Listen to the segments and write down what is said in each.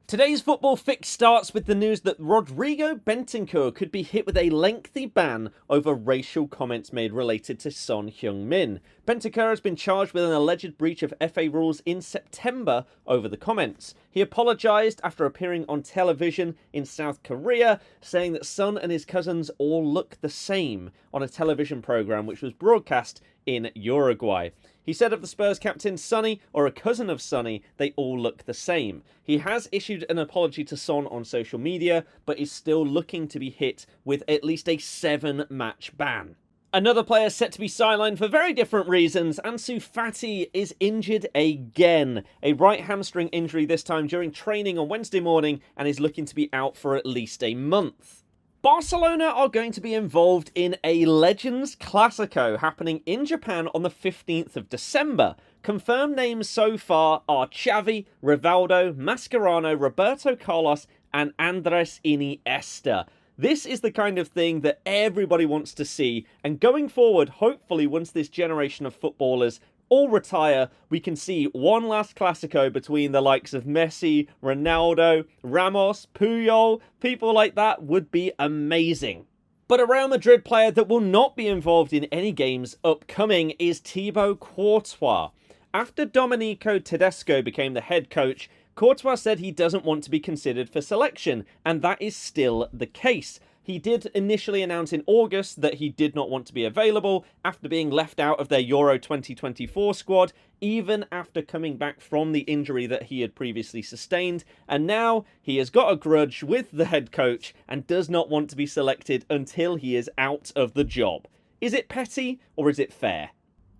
Today's football fix starts with the news that Rodrigo Bentancur could be hit with a lengthy ban over racial comments made related to Son Heung-min. Bentancur has been charged with an alleged breach of FA rules in September over the comments. He apologised after appearing on television in South Korea, saying that Son and his cousins all look the same on a television programme which was broadcast in Uruguay. He said of the Spurs captain Sonny, or a cousin of Sonny, they all look the same. He has issued an apology to Son on social media, but is still looking to be hit with at least a 7-match ban. Another player set to be sidelined for very different reasons. Ansu Fati is injured again. A right hamstring injury this time during training on Wednesday morning, and is looking to be out for at least a month. Barcelona are going to be involved in a Legends Clasico happening in Japan on the 15th of December. Confirmed names so far are Xavi, Rivaldo, Mascherano, Roberto Carlos and Andres Iniesta. This is the kind of thing that everybody wants to see, and going forward, hopefully once this generation of footballers all retire, we can see one last Clasico between the likes of Messi, Ronaldo, Ramos, Puyol. People like that would be amazing. But a Real Madrid player that will not be involved in any games upcoming is Thibaut Courtois. After Domenico Tedesco became the head coach, Courtois said he doesn't want to be considered for selection, and that is still the case. He did initially announce in August that he did not want to be available after being left out of their Euro 2024 squad, even after coming back from the injury that he had previously sustained. And now he has got a grudge with the head coach and does not want to be selected until he is out of the job. Is it petty or is it fair?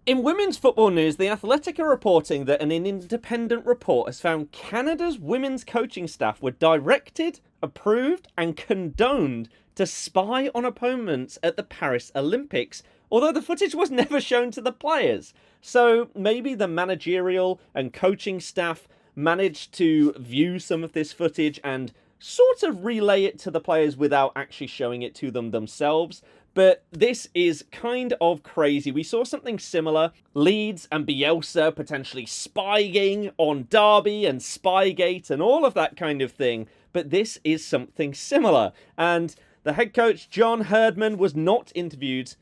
In women's football news, The Athletic are reporting that an independent report has found Canada's women's coaching staff were directed, approved and condoned to spy on opponents at the Paris Olympics, although the footage was never shown to the players. So maybe the managerial and coaching staff managed to view some of this footage and sort of relay it to the players without actually showing it to them themselves. But this is kind of crazy. We saw something similar. Leeds and Bielsa potentially spying on Derby and Spygate and all of that kind of thing. But this is something similar. And the head coach, John Herdman, was not interviewed.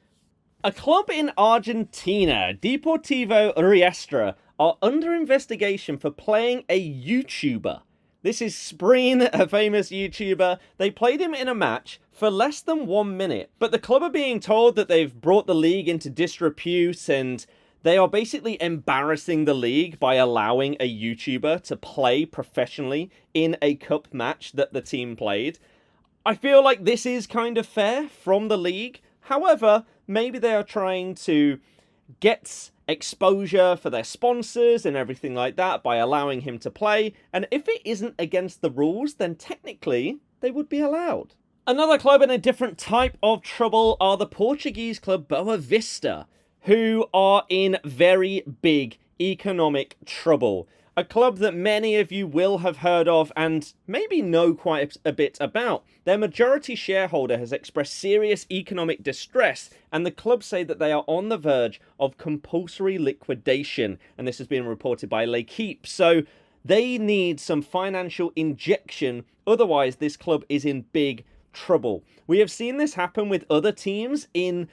A club in Argentina, Deportivo Riestra, are under investigation for playing a YouTuber. This is Spreen, a famous YouTuber. They played him in a match for less than 1 minute, but the club are being told that they've brought the league into disrepute and they are basically embarrassing the league by allowing a YouTuber to play professionally in a cup match that the team played. I feel like this is kind of fair from the league. However, maybe they are trying to get exposure for their sponsors and everything like that by allowing him to play, and if it isn't against the rules, then technically they would be allowed. Another club in a different type of trouble are the Portuguese club Boa Vista, who are in very big economic trouble. A club that many of you will have heard of and maybe know quite a bit about. Their majority shareholder has expressed serious economic distress, and the club say that they are on the verge of compulsory liquidation, and this has been reported by L'Equipe. So they need some financial injection, otherwise this club is in big trouble. We have seen this happen with other teams in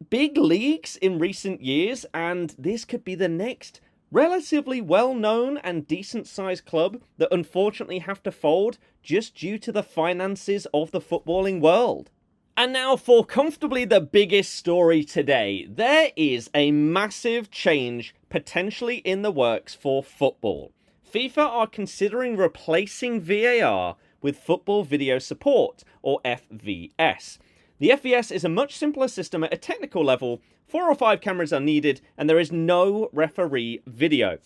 big leagues in recent years, and this could be the next relatively well-known and decent-sized club that unfortunately have to fold just due to the finances of the footballing world. And now for comfortably the biggest story today. There is a massive change potentially in the works for football. FIFA are considering replacing VAR with Football Video Support, or FVS. The FVS is a much simpler system at a technical level. 4 or 5 cameras are needed, and there is no referee video.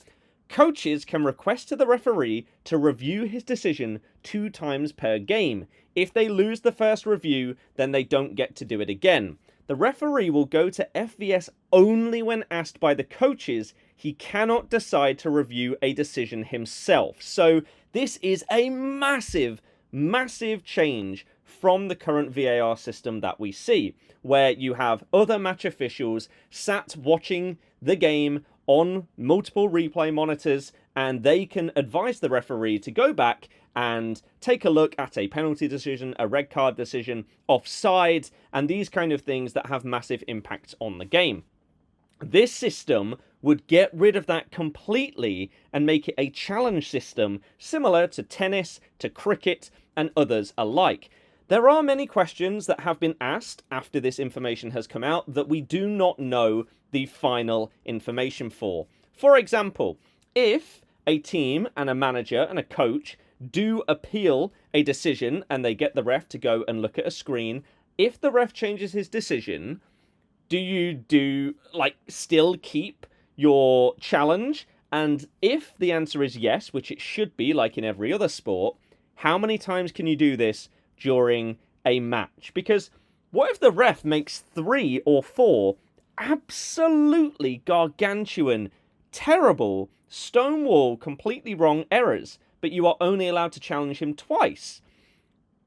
Coaches can request to the referee to review his decision 2 times per game. If they lose the first review, then they don't get to do it again. The referee will go to FVS only when asked by the coaches. He cannot decide to review a decision himself. So this is a massive change from the current VAR system that we see, where you have other match officials sat watching the game on multiple replay monitors, and they can advise the referee to go back and take a look at a penalty decision, a red card decision, offside, and these kind of things that have massive impacts on the game. This system would get rid of that completely and make it a challenge system similar to tennis, to cricket, and others alike. There are many questions that have been asked after this information has come out that we do not know the final information for. For example, if a team and a manager and a coach do appeal a decision and they get the ref to go and look at a screen, if the ref changes his decision, do you still keep your challenge? And if the answer is yes, which it should be like in every other sport, how many times can you do this during a match? Because what if the ref makes 3 or 4 absolutely gargantuan, terrible, stonewall, completely wrong errors, but you are only allowed to challenge him twice?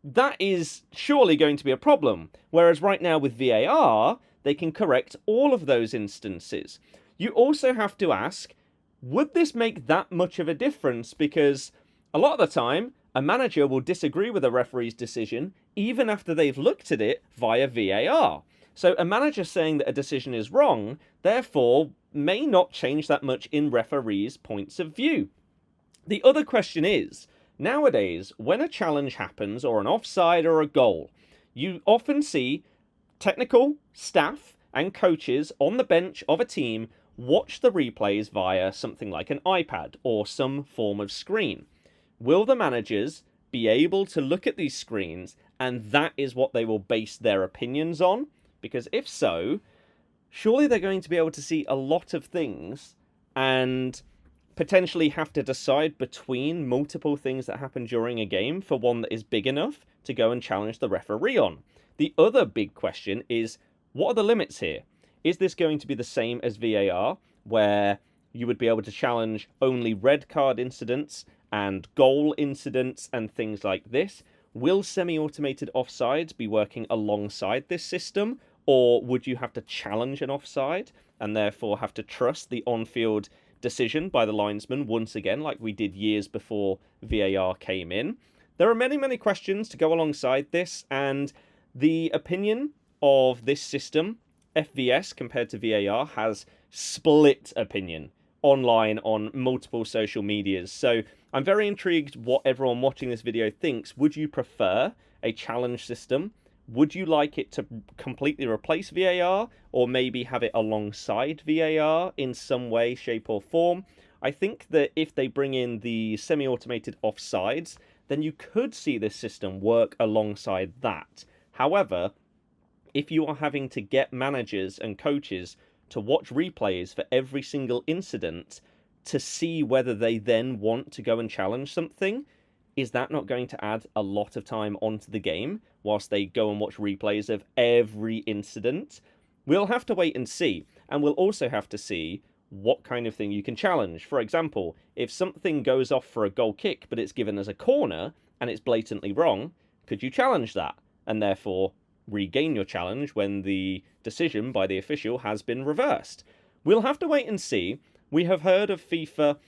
That is surely going to be a problem. Whereas right now with VAR, they can correct all of those instances. You also have to ask, would this make that much of a difference? Because a lot of the time, a manager will disagree with a referee's decision even after they've looked at it via VAR. So a manager saying that a decision is wrong, therefore, may not change that much in referees' points of view. The other question is, nowadays, when a challenge happens, or an offside or a goal, you often see technical staff and coaches on the bench of a team watch the replays via something like an iPad or some form of screen. Will the managers be able to look at these screens and that is what they will base their opinions on? Because if so, surely they're going to be able to see a lot of things and potentially have to decide between multiple things that happen during a game for one that is big enough to go and challenge the referee on. The other big question is, what are the limits here? Is this going to be the same as VAR, where you would be able to challenge only red card incidents and goal incidents and things like this? Will semi-automated offsides be working alongside this system, or would you have to challenge an offside and therefore have to trust the on-field decision by the linesman once again, like we did years before VAR came in? There are many, many questions to go alongside this, and the opinion of this system, FVS compared to VAR, has split opinion online on multiple social medias. So I'm very intrigued what everyone watching this video thinks. Would you prefer a challenge system? Would you like it to completely replace VAR, or maybe have it alongside VAR in some way, shape or form? I think that if they bring in the semi-automated offsides, then you could see this system work alongside that. However, if you are having to get managers and coaches to watch replays for every single incident to see whether they then want to go and challenge something, is that not going to add a lot of time onto the game whilst they go and watch replays of every incident? We'll have to wait and see, and we'll also have to see what kind of thing you can challenge. For example, if something goes off for a goal kick but it's given as a corner and it's blatantly wrong, could you challenge that and therefore regain your challenge when the decision by the official has been reversed? We'll have to wait and see. We have heard of FIFA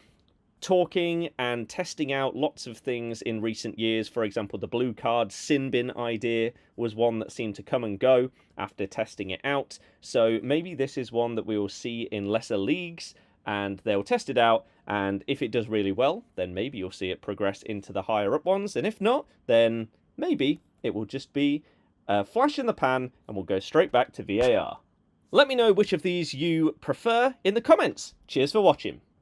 talking and testing out lots of things in recent years. For example, the blue card sin bin idea was one that seemed to come and go after testing it out. So maybe this is one that we will see in lesser leagues and they'll test it out, and if it does really well, then maybe you'll see it progress into the higher up ones, and if not, then maybe it will just be a flash in the pan and we'll go straight back to VAR. Let me know which of these you prefer in the comments. Cheers for watching.